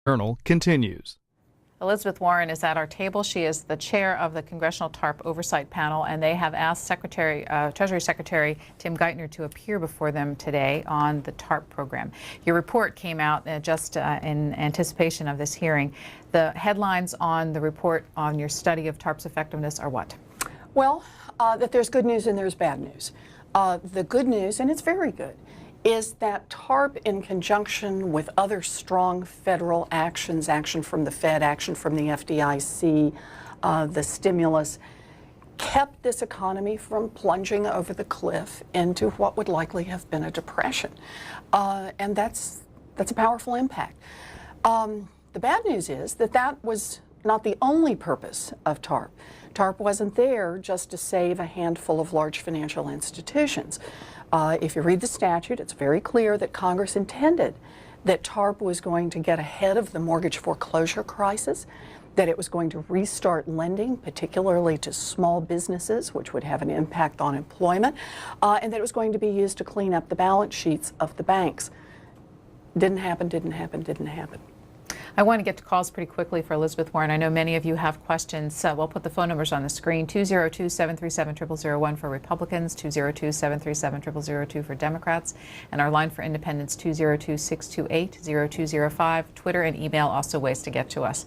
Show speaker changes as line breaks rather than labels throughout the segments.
Journal continues.
Elizabeth Warren is at our table. She is the chair of the Congressional TARP Oversight Panel, and they have asked Treasury Secretary Tim Geithner to appear before them today on the TARP program. Your report came out just in anticipation of this hearing. The headlines on the report on your study of TARP's effectiveness are what?
Well, that there's good news and there's bad news. The good news, and it's very good, is that TARP, in conjunction with other strong federal actions, action from the Fed, action from the FDIC, the stimulus, kept this economy from plunging over the cliff into what would likely have been a depression. And that's a powerful impact. The bad news is that that was not the only purpose of TARP. TARP wasn't there just to save a handful of large financial institutions. If you read the statute, it's very clear that Congress intended that TARP was going to get ahead of the mortgage foreclosure crisis, that it was going to restart lending, particularly to small businesses, which would have an impact on employment, and that it was going to be used to clean up the balance sheets of the banks. Didn't happen, didn't happen, didn't happen.
I want to get to calls pretty quickly for Elizabeth Warren. I know many of you have questions. We'll put the phone numbers on the screen. 202-737-0001 for Republicans, 202-737-0002 for Democrats, and our line for independents, 202-628-0205. Twitter and email, also ways to get to us.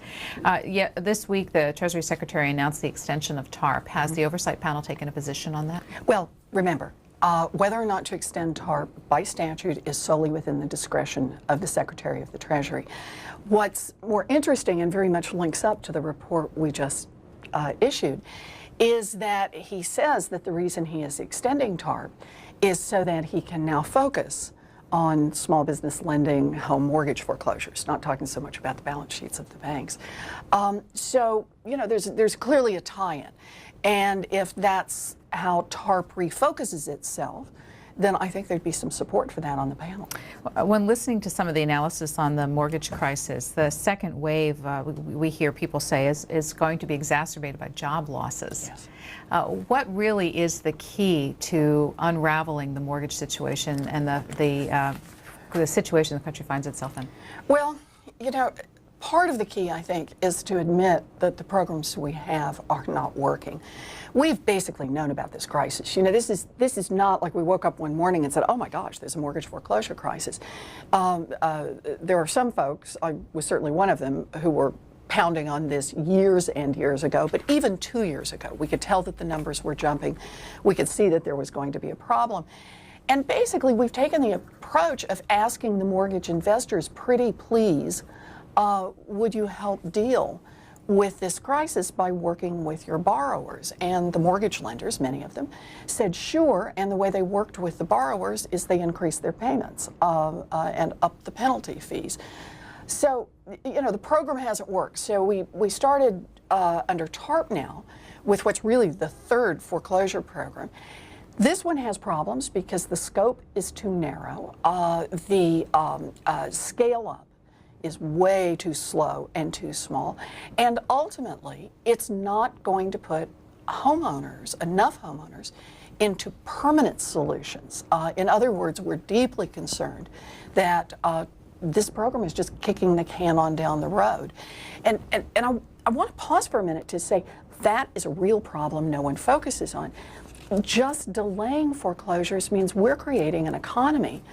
This week, the Treasury Secretary announced the extension of TARP. Has the Oversight Panel taken a position on that?
Well, remember, whether or not to extend TARP by statute is solely within the discretion of the Secretary of the Treasury. What's more interesting and very much links up to the report we just issued is that he says that the reason he is extending TARP is so that he can now focus on small business lending, home mortgage foreclosures, not talking so much about the balance sheets of the banks. So, you know, there's clearly a tie-in. And if that's how TARP refocuses itself, then I think there'd be some support for that on the panel.
When listening to some of the analysis on the mortgage crisis, the second wave, we hear people say, is going to be exacerbated by job losses.
Yes.
What really is the key to unraveling the mortgage situation and the situation the country finds itself in?
Well, you know, part of the key, I think, is to admit that the programs we have are not working. We've basically known about this crisis. You know, this is not like we woke up one morning and said, oh my gosh, there's a mortgage foreclosure crisis. There are some folks, I was certainly one of them, who were pounding on this years and years ago, but even 2 years ago, we could tell that the numbers were jumping. We could see that there was going to be a problem. And basically, we've taken the approach of asking the mortgage investors, pretty please, would you help deal with this crisis by working with your borrowers? And the mortgage lenders, many of them, said sure, and the way they worked with the borrowers is they increased their payments and upped the penalty fees. So, you know, the program hasn't worked. So we started under TARP now with what's really the third foreclosure program. This one has problems because the scope is too narrow. The scale up is way too slow and too small. And ultimately, it's not going to put homeowners, enough homeowners, into permanent solutions. In other words, we're deeply concerned that this program is just kicking the can on down the road. And I want to pause for a minute to say that is a real problem no one focuses on. Just delaying foreclosures means we're creating an economy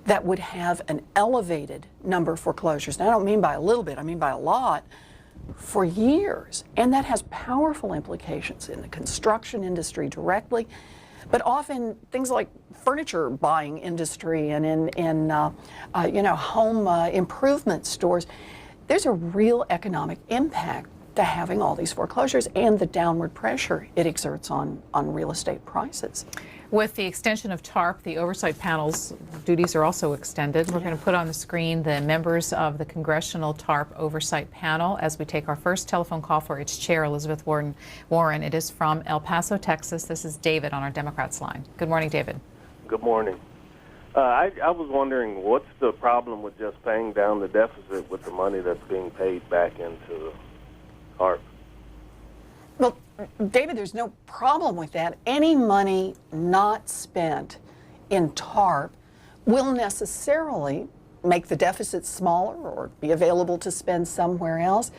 that would have an elevated number of foreclosures. And I don't mean by a little bit, I mean by a lot, for years. And that has powerful implications in the construction industry directly, but often things like furniture buying industry and in you know, home improvement stores. There's a real economic impact to having all these foreclosures and the downward pressure it exerts on real estate prices.
With the extension of TARP, the Oversight Panel's duties are also extended. We're going to put on the screen the members of the Congressional TARP Oversight Panel as we take our first telephone call for its chair, Elizabeth Warren. It is from El Paso, Texas. This is David on our Democrats line. Good morning, David.
Good morning. I was wondering, what's the problem with just paying down the deficit with the money that's being paid back into TARP?
Well, David, there's no problem with that. Any money not spent in TARP will necessarily make the deficit smaller or be available to spend somewhere else.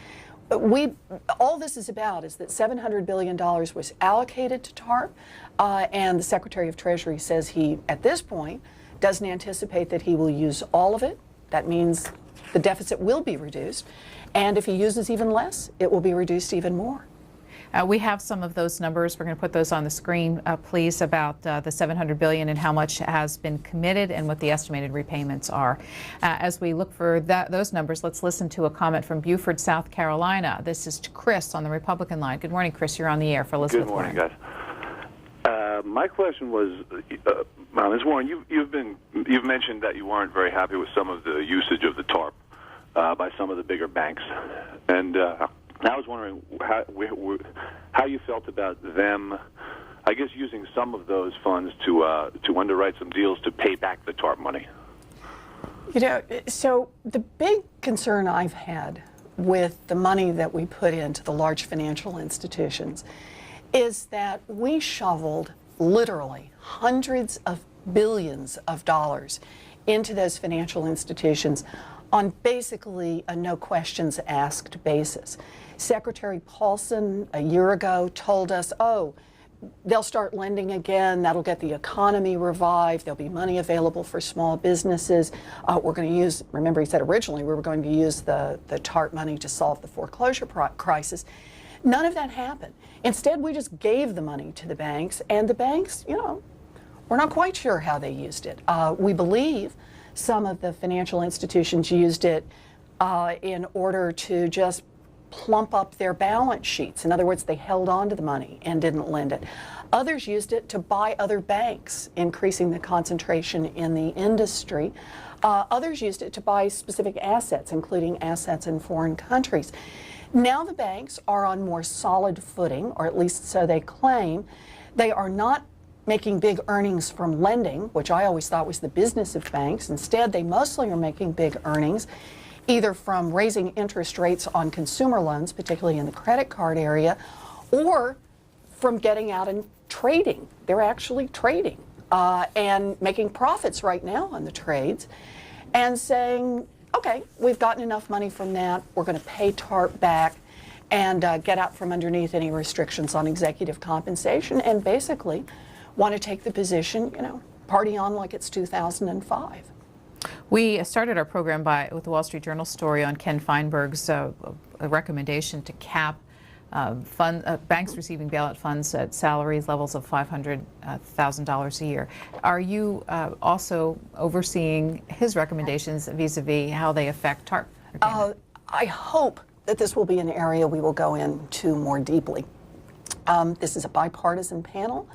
All this is about is that $700 billion was allocated to TARP, and the Secretary of Treasury says he, at this point, doesn't anticipate that he will use all of it. That means the deficit will be reduced, and if he uses even less, it will be reduced even more.
We have some of those numbers. We're going to put those on the screen, please, about the $700 billion and how much has been committed and what the estimated repayments are. As we look for those numbers, let's listen to a comment from Beaufort, South Carolina. This is Chris on the Republican line. Good morning, Chris. You're on the air for Elizabeth
Good morning,
Warren.
guys. My question was, Ms. Warren, you've mentioned that you weren't very happy with some of the usage of the TARP by some of the bigger banks, and I was wondering how you felt about them, I guess, using some of those funds to underwrite some deals to pay back the TARP money.
You know, so the big concern I've had with the money that we put into the large financial institutions is that we shoveled literally hundreds of billions of dollars into those financial institutions on basically a no questions asked basis. Secretary Paulson a year ago told us, oh, they'll start lending again, that'll get the economy revived, there'll be money available for small businesses. We're going to use, remember he said originally we were going to use the TARP money to solve the foreclosure crisis. None of that happened. Instead, we just gave the money to the banks, and the banks, you know, we're not quite sure how they used it. We believe some of the financial institutions used it in order to just plump up their balance sheets. In other words, they held on to the money and didn't lend it. Others used it to buy other banks, increasing the concentration in the industry. Others used it to buy specific assets, including assets in foreign countries. Now the banks are on more solid footing, or at least so they claim. They are not making big earnings from lending, which I always thought was the business of banks. Instead, they mostly are making big earnings either from raising interest rates on consumer loans, particularly in the credit card area, or from getting out and trading. They're actually trading and making profits right now on the trades and saying, okay, we've gotten enough money from that, we're going to pay TARP back and get out from underneath any restrictions on executive compensation, and basically want to take the position, you know, party on like it's 2005.
We started our program with the Wall Street Journal story on Ken Feinberg's a recommendation to cap banks receiving bailout funds at salaries levels of $500,000 a year. Are you also overseeing his recommendations vis-a-vis how they affect TARP?
I hope that this will be an area we will go into more deeply. This is a bipartisan panel.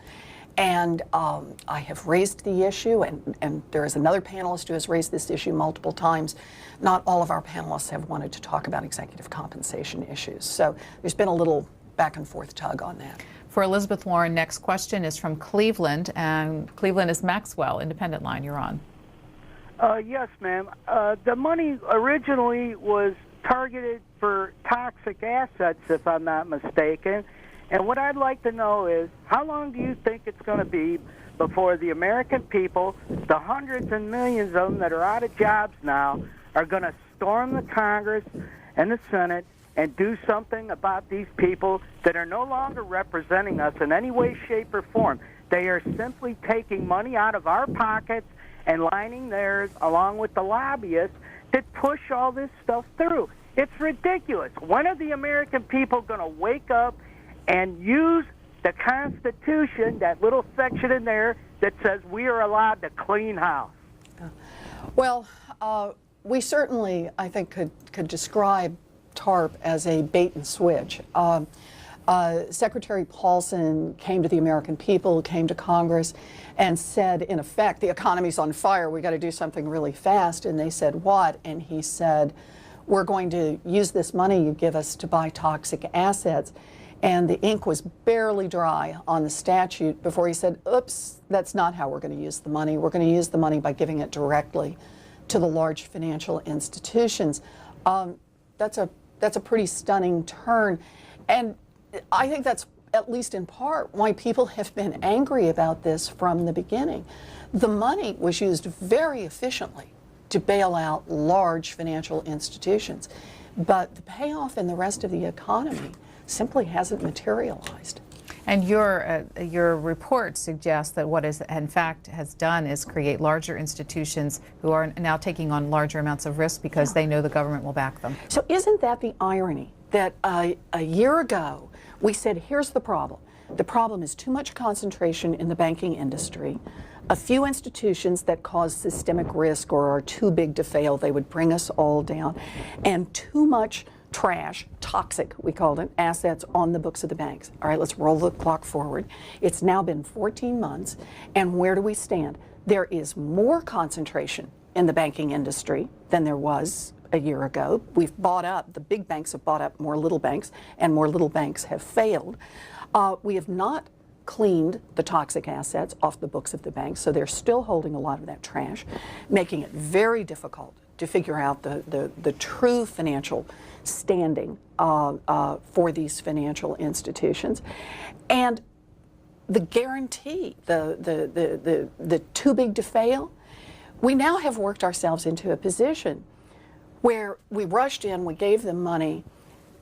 And I have raised the issue, and there is another panelist who has raised this issue multiple times. Not all of our panelists have wanted to talk about executive compensation issues. So there's been a little back and forth tug on that.
For Elizabeth Warren, next question is from Cleveland, and Cleveland is Maxwell, Independent Line. You're on.
Yes, ma'am. The money originally was targeted for toxic assets, if I'm not mistaken. And what I'd like to know is, how long do you think it's going to be before the American people, the hundreds and millions of them that are out of jobs now, are going to storm the Congress and the Senate and do something about these people that are no longer representing us in any way, shape, or form? They are simply taking money out of our pockets and lining theirs along with the lobbyists that push all this stuff through. It's ridiculous. When are the American people going to wake up and use the Constitution, that little section in there that says we are allowed to clean house?
Well, we certainly, I think, could describe TARP as a bait and switch. Secretary Paulson came to the American people, came to Congress, and said, in effect, the economy's on fire, we got to do something really fast. And they said, what? And he said, we're going to use this money you give us to buy toxic assets. And the ink was barely dry on the statute before he said, oops, that's not how we're going to use the money. We're going to use the money by giving it directly to the large financial institutions. That's a pretty stunning turn. And I think that's, at least in part, why people have been angry about this from the beginning. The money was used very efficiently to bail out large financial institutions. But the payoff in the rest of the economy simply hasn't materialized.
And your report suggests that what is in fact has done is create larger institutions who are now taking on larger amounts of risk because they know the government will back them.
So isn't that the irony that a year ago we said, here's the problem. The problem is too much concentration in the banking industry, a few institutions that cause systemic risk or are too big to fail, they would bring us all down, and too much trash, toxic, we called it, assets on the books of the banks. All right, let's roll the clock forward. It's now been 14 months, and where do we stand? There is more concentration in the banking industry than there was a year ago. We've bought up, the big banks have bought up more little banks, and more little banks have failed. We have not cleaned the toxic assets off the books of the banks, so they're still holding a lot of that trash, making it very difficult to figure out the true financial standing for these financial institutions. And the guarantee, the too big to fail, we now have worked ourselves into a position where we rushed in, we gave them money,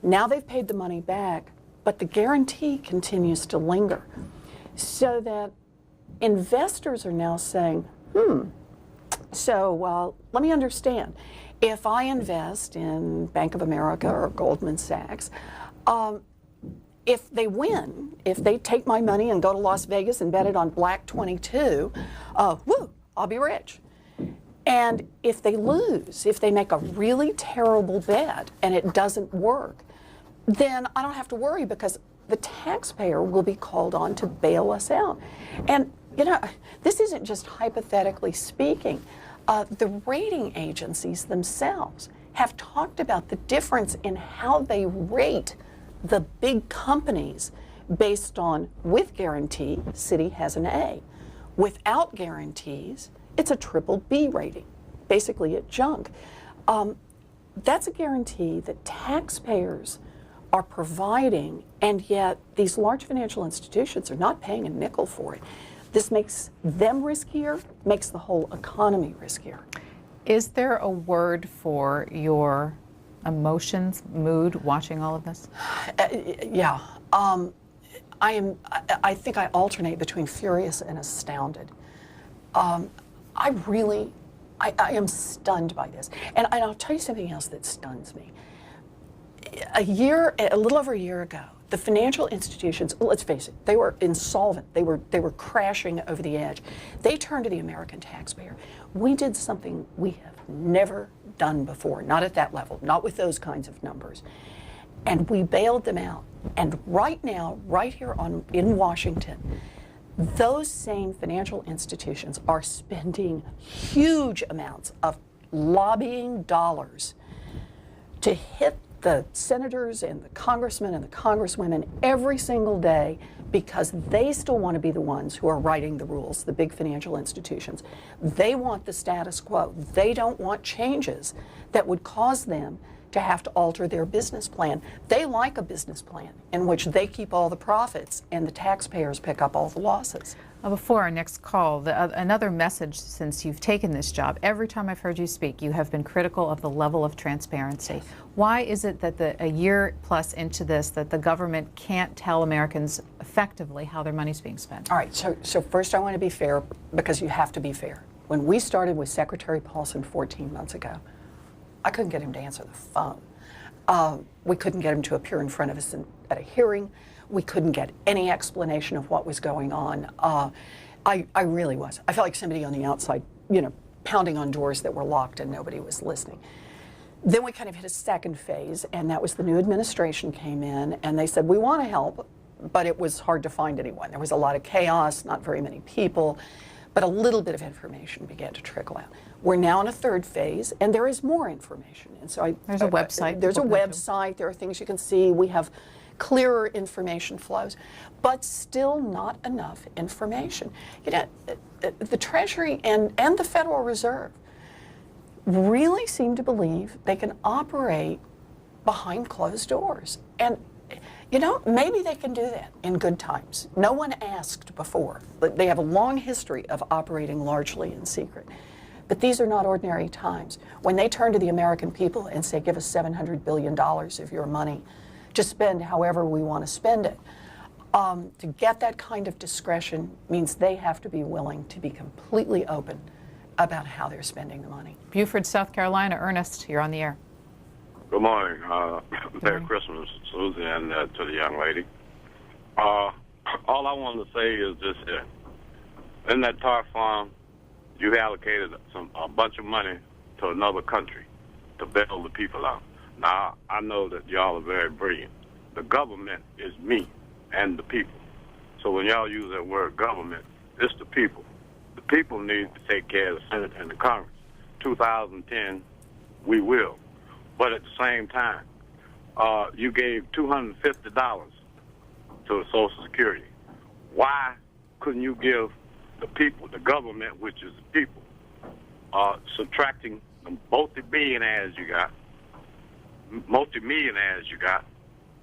now they've paid the money back, but the guarantee continues to linger. So that investors are now saying, so let me understand. If I invest in Bank of America or Goldman Sachs, if they win, if they take my money and go to Las Vegas and bet it on Black 22, woo, I'll be rich. And if they lose, if they make a really terrible bet and it doesn't work, then I don't have to worry because the taxpayer will be called on to bail us out. And, you know, this isn't just hypothetically speaking. The rating agencies themselves have talked about the difference in how they rate the big companies based on, with guarantee, Citi has an A. Without guarantees, it's a triple B rating, basically a junk. That's a guarantee that taxpayers are providing, and yet these large financial institutions are not paying a nickel for it. This makes them riskier, makes the whole economy riskier.
Is there a word for your emotions, mood, watching all of this?
Yeah. I think I alternate between furious and astounded. I am stunned by this. And I'll tell you something else that stuns me. A little over a year ago, the financial institutions, let's face it, they were insolvent. They were crashing over the edge. They turned to the American taxpayer. We did something we have never done before, not at that level, not with those kinds of numbers. And we bailed them out. And right now, right here in Washington, those same financial institutions are spending huge amounts of lobbying dollars to hit the senators and the congressmen and the congresswomen every single day because they still want to be the ones who are writing the rules, the big financial institutions. They want the status quo. They don't want changes that would cause them to have to alter their business plan. They like a business plan in which they keep all the profits and the taxpayers pick up all the losses.
Before our next call, another message since you've taken this job, every time I've heard you speak, you have been critical of the level of transparency. Yes. Why is it that a year plus into this that the government can't tell Americans effectively how their money's being spent? All
right, so first I want to be fair because you have to be fair. When we started with Secretary Paulson 14 months ago, I couldn't get him to answer the phone. We couldn't get him to appear in front of us at a hearing. We couldn't get any explanation of what was going on. I really was. I felt like somebody on the outside, pounding on doors that were locked and nobody was listening. Then we kind of hit a second phase, and that was the new administration came in, and they said, we want to help, but it was hard to find anyone. There was a lot of chaos, not very many people, but a little bit of information began to trickle out. We're now in a third phase, and there is more information. And so
there's a website.
There's a website. There are things you can see. We have clearer information flows, but still not enough information. The Treasury and the Federal Reserve really seem to believe they can operate behind closed doors. And maybe they can do that in good times. No one asked before. They have a long history of operating largely in secret. But these are not ordinary times. When they turn to the American people and say, give us $700 billion of your money to spend however we want to spend it, to get that kind of discretion means they have to be willing to be completely open about how they're spending the money.
Beaufort, South Carolina. Ernest, you're on the air.
Good morning. Merry Christmas, Susie, and to the young lady. All I wanted to say is this here. In that TARP fund, you allocated a bunch of money to another country to bail the people out. Now, I know that y'all are very brilliant. The government is me and the people. So when y'all use that word government, it's the people. The people need to take care of the Senate and the Congress. 2010, we will. But at the same time, you gave $250 to the Social Security. Why couldn't you give the people, the government, which is the people, subtracting the multi-billionaires you got, multi-millionaires you got,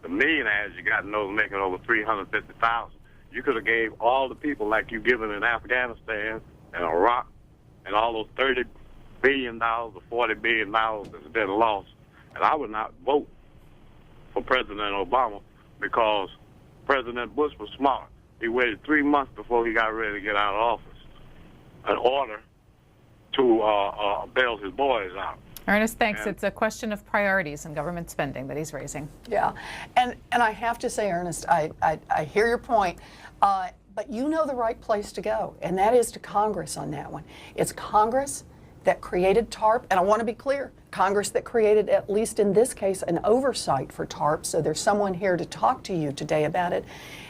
the millionaires you got, and those making over $350,000. You could have gave all the people like you given in Afghanistan and Iraq and all those $30 billion or $40 billion that's been lost. And I would not vote for President Obama because President Bush was smart. He waited 3 months before he got ready to get out of office in order to bail his boys out.
Ernest, thanks. It's a question of priorities and government spending that he's raising.
Yeah, and I have to say, Ernest, I hear your point, but you know the right place to go, and that is to Congress on that one. It's Congress that created TARP, and I want to be clear, Congress that created, at least in this case, an oversight for TARP, so there's someone here to talk to you today about it,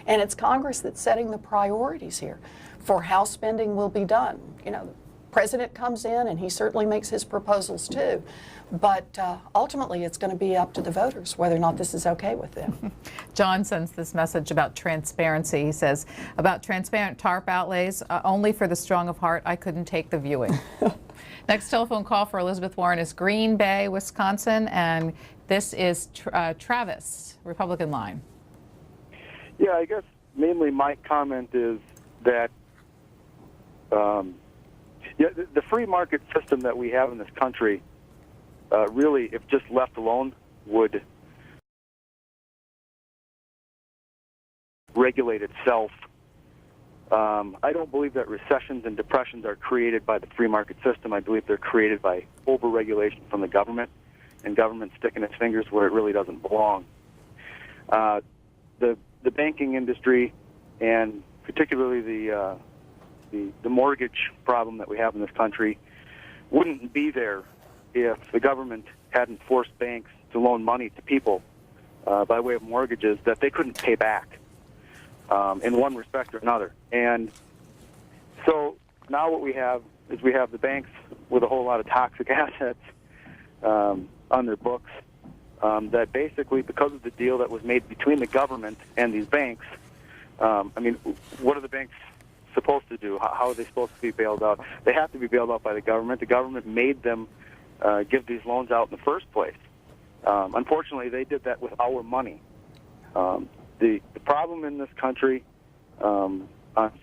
and it's Congress that's setting the priorities here for how spending will be done. You know, the President comes in and he certainly makes his proposals too, but ultimately it's going to be up to the voters whether or not this is okay with them.
John sends this message about transparency. He says, about transparent TARP outlays, only for the strong of heart, I couldn't take the viewing. Next telephone call for Elizabeth Warren is Green Bay, Wisconsin, and this is Travis, Republican line.
Yeah, I guess mainly my comment is that the free market system that we have in this country really, if just left alone, would regulate itself. I don't believe that recessions and depressions are created by the free market system. I believe they're created by over-regulation from the government and government sticking its fingers where it really doesn't belong. The banking industry, and particularly the mortgage problem that we have in this country, wouldn't be there if the government hadn't forced banks to loan money to people by way of mortgages that they couldn't pay back in one respect or another. And so now what we have is we have the banks with a whole lot of toxic assets on their books that basically, because of the deal that was made between the government and these banks, I mean, what are the banks supposed to do? How are they supposed to be bailed out? They have to be bailed out by the government. The government made them give these loans out in the first place. Unfortunately, they did that with our money. The problem in this country on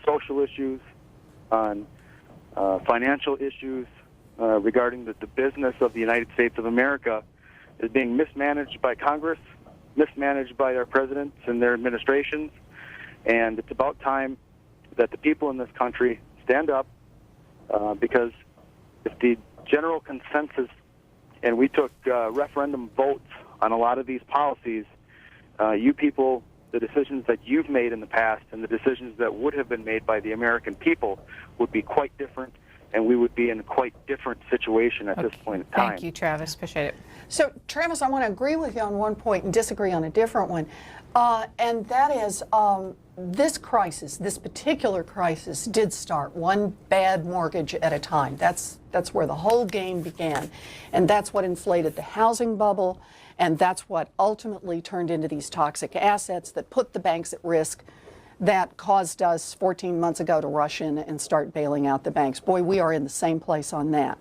social issues, on financial issues regarding the business of the United States of America is being mismanaged by Congress, mismanaged by our presidents and their administrations, and it's about time that the people in this country stand up because if the general consensus and we took referendum votes on a lot of these policies, you people, the decisions that you've made in the past and the decisions that would have been made by the American people would be quite different, and we would be in a quite different situation at this point in time.
Thank you, Travis. Appreciate it.
So, Travis, I want to agree with you on one point and disagree on a different one, and that is this crisis, this particular crisis, did start one bad mortgage at a time. That's where the whole game began, and that's what inflated the housing bubble, and that's what ultimately turned into these toxic assets that put the banks at risk, that caused us 14 months ago to rush in and start bailing out the banks. Boy, we are in the same place on that.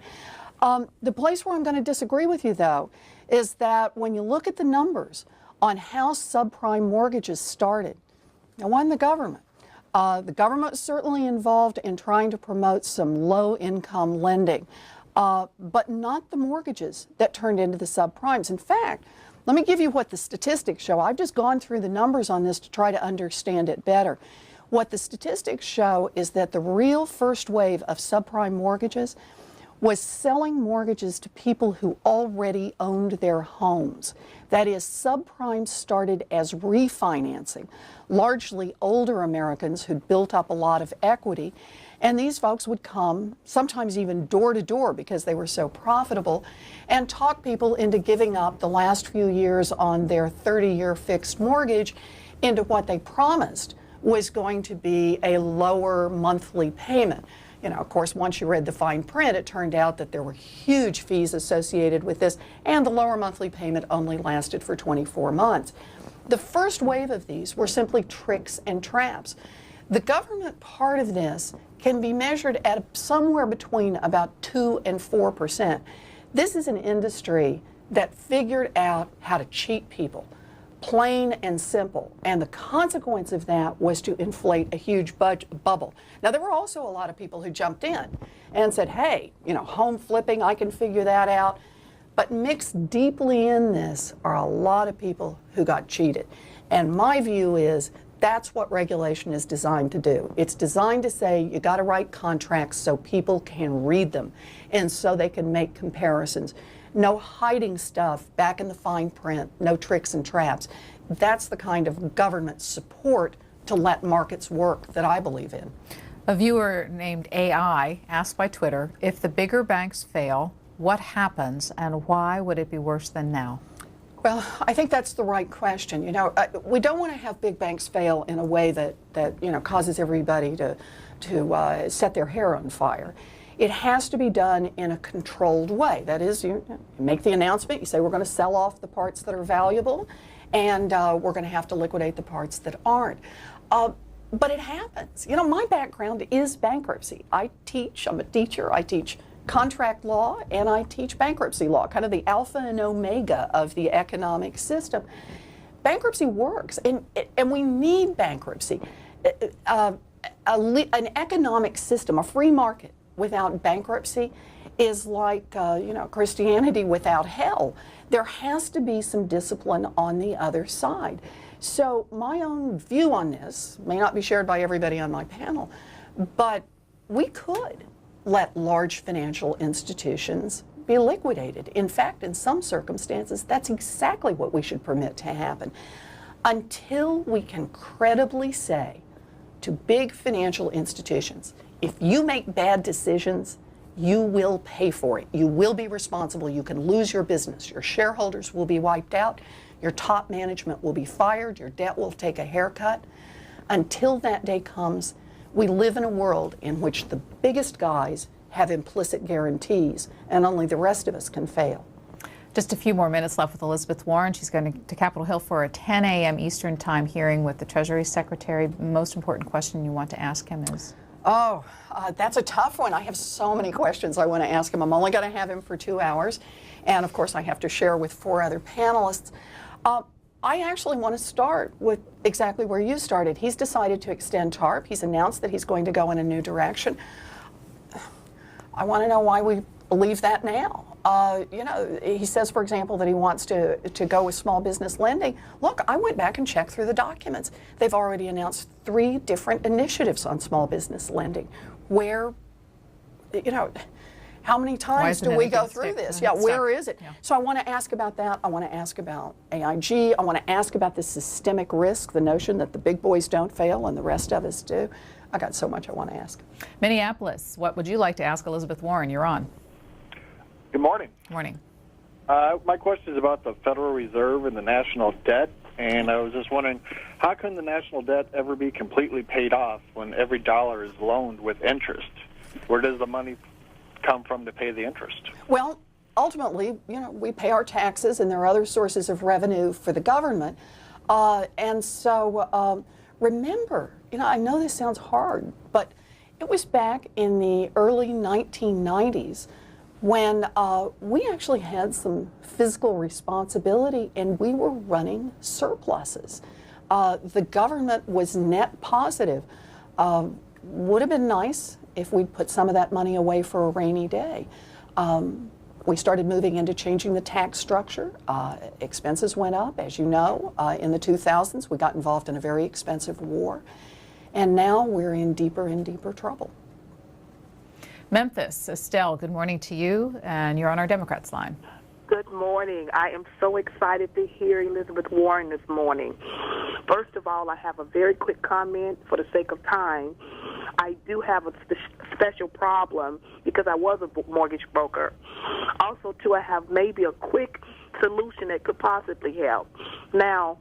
The place where I'm going to disagree with you, though, is that when you look at the numbers on how subprime mortgages started, now, one, the government. The government is certainly involved in trying to promote some low-income lending. but not the mortgages that turned into the subprimes. In fact, let me give you what the statistics show. I've just gone through the numbers on this to try to understand it better. What the statistics show is that the real first wave of subprime mortgages was selling mortgages to people who already owned their homes. That is, subprime started as refinancing, largely older Americans who'd built up a lot of equity, and these folks would come, sometimes even door to door because they were so profitable, and talk people into giving up the last few years on their 30-year fixed mortgage into what they promised was going to be a lower monthly payment. You know, of course, once you read the fine print, it turned out that there were huge fees associated with this, and the lower monthly payment only lasted for 24 months. The first wave of these were simply tricks and traps. The government part of this can be measured at somewhere between about 2 and 4%. This is an industry that figured out how to cheat people, plain and simple, and the consequence of that was to inflate a huge bubble. Now, there were also a lot of people who jumped in and said, hey, you know, home flipping, I can figure that out. But mixed deeply in this are a lot of people who got cheated. And my view is that's what regulation is designed to do. It's designed to say you got to write contracts so people can read them and so they can make comparisons. No hiding stuff back in the fine print, no tricks and traps. That's the kind of government support to let markets work that I believe in.
A viewer named AI asked by Twitter, if the bigger banks fail, what happens and why would it be worse than now?
Well, I think that's the right question. You know, we don't want to have big banks fail in a way that you know, causes everybody to set their hair on fire. It has to be done in a controlled way. That is, you make the announcement, you say we're going to sell off the parts that are valuable, and we're going to have to liquidate the parts that aren't. But it happens. You know, my background is bankruptcy. I'm a teacher, I teach contract law, and I teach bankruptcy law, kind of the alpha and omega of the economic system. Bankruptcy works, and we need bankruptcy. An economic system, a free market without bankruptcy is like, you know, Christianity without hell. There has to be some discipline on the other side. So my own view on this may not be shared by everybody on my panel, but we could let large financial institutions be liquidated. In fact, in some circumstances, that's exactly what we should permit to happen. Until we can credibly say to big financial institutions, if you make bad decisions, you will pay for it. You will be responsible. You can lose your business. Your shareholders will be wiped out. Your top management will be fired. Your debt will take a haircut. Until that day comes, we live in a world in which the biggest guys have implicit guarantees and only the rest of us can fail.
Just a few more minutes left with Elizabeth Warren. She's going to Capitol Hill for a 10 a.m. Eastern Time hearing with the Treasury Secretary. The most important question you want to ask him is?
Oh, that's a tough one. I have so many questions I want to ask him. I'm only going to have him for 2 hours. And of course, I have to share with 4 other panelists. I actually want to start with exactly where you started. He's decided to extend TARP. He's announced that he's going to go in a new direction. I want to know why we believe that now. You know, he says, for example, that he wants to go with small business lending. Look, I went back and checked through the documents. They've already announced 3 different initiatives on small business lending. Where, you know, how many times do we go through this? Yeah, where is it? Yeah. So I want to ask about that. I want to ask about AIG. I want to ask about the systemic risk, the notion that the big boys don't fail and the rest of us do. I got so much I want to ask.
Minneapolis, what would you like to ask Elizabeth Warren? You're on.
Good morning.
Morning.
My question is about the Federal Reserve and the national debt. And I was just wondering, how can the national debt ever be completely paid off when every dollar is loaned with interest? Where does the money come from to pay the interest?
Well, ultimately, you know, we pay our taxes and there are other sources of revenue for the government. And so remember, you know, I know this sounds hard, but it was back in the early 1990s when we actually had some fiscal responsibility and we were running surpluses. The government was net positive. Would have been nice if we'd put some of that money away for a rainy day. We started moving into changing the tax structure. Expenses went up, as you know. In the 2000s, we got involved in a very expensive war. And now we're in deeper and deeper trouble.
Memphis, Estelle, good morning to you, and you're on our Democrats line.
Good morning. I am so excited to hear Elizabeth Warren this morning. First of all, I have a very quick comment for the sake of time. I do have a special problem because I was a mortgage broker. Also, too, I have maybe a quick solution that could possibly help. Now,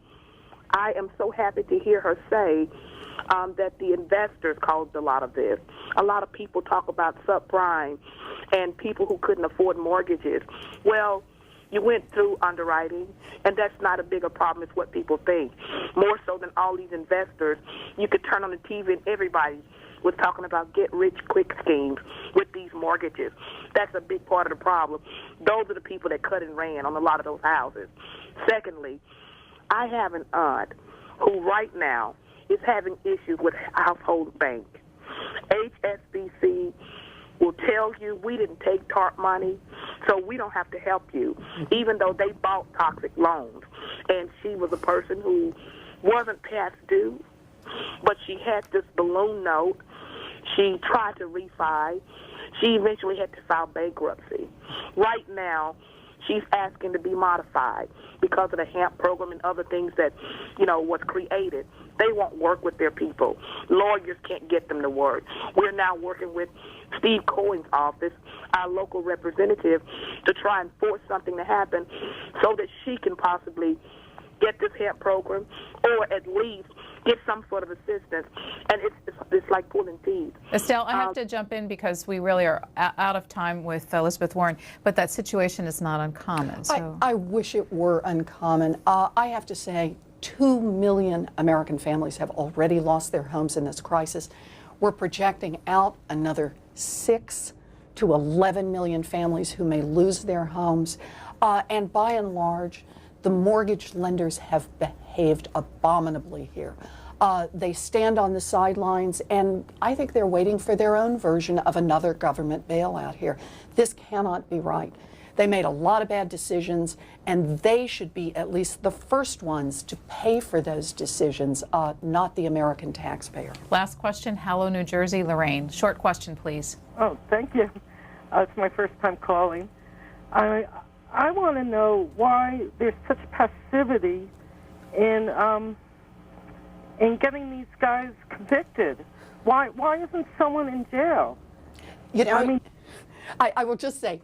I am so happy to hear her say that the investors caused a lot of this. A lot of people talk about subprime and people who couldn't afford mortgages. Well, you went through underwriting, and that's not a bigger problem as what people think. More so than all these investors, you could turn on the TV and everybody was talking about get-rich-quick schemes with these mortgages. That's a big part of the problem. Those are the people that cut and ran on a lot of those houses. Secondly, I have an aunt who right now is having issues with Household Bank. HSBC will tell you we didn't take TARP money, so we don't have to help you, even though they bought toxic loans. And she was a person who wasn't past due, but she had this balloon note. She tried to refi. She eventually had to file bankruptcy. Right now, she's asking to be modified because of the HAMP program and other things that, was created. They won't work with their people. Lawyers can't get them to work. We're now working with Steve Cohen's office, our local representative, to try and force something to happen so that she can possibly get this HAMP program or at least get some sort of assistance. And it's like pulling teeth.
Estelle, I have to jump in because we really are out of time with Elizabeth Warren, but that situation is not uncommon. So
I wish it were uncommon. I have to say, 2 million American families have already lost their homes in this crisis. We're projecting out another 6 to 11 million families who may lose their homes. And by and large, the mortgage lenders have behaved abominably here. They stand on the sidelines, and I think they're waiting for their own version of another government bailout here. This cannot be right. They made a lot of bad decisions, and they should be at least the first ones to pay for those decisions, not the American taxpayer.
Last question, Hallow, New Jersey, Lorraine. Short question, please.
Oh, thank you. It's my first time calling. I want to know why there's such passivity in getting these guys convicted. Why isn't someone in jail?
I will just say,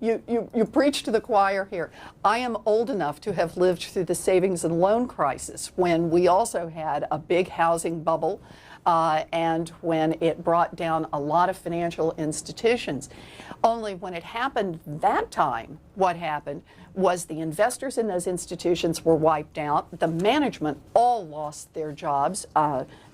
you preach to the choir here. I am old enough to have lived through the savings and loan crisis when we also had a big housing bubble and when it brought down a lot of financial institutions. Only when it happened that time, what happened was the investors in those institutions were wiped out. The management all lost their jobs.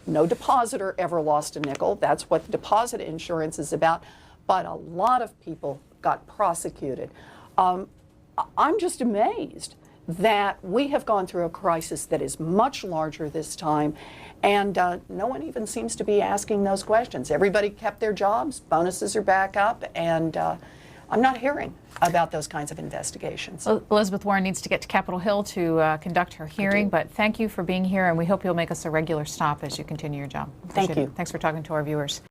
No depositor ever lost a nickel. That's what deposit insurance is about. But a lot of people got prosecuted. I'm just amazed that we have gone through a crisis that is much larger this time, and no one even seems to be asking those questions. Everybody kept their jobs, bonuses are back up, and I'm not hearing about those kinds of investigations.
Well, Elizabeth Warren needs to get to Capitol Hill to conduct her hearing, but thank you for being here, and we hope you'll make us a regular stop as you continue your job.
Thank you.
Thanks for talking to our viewers.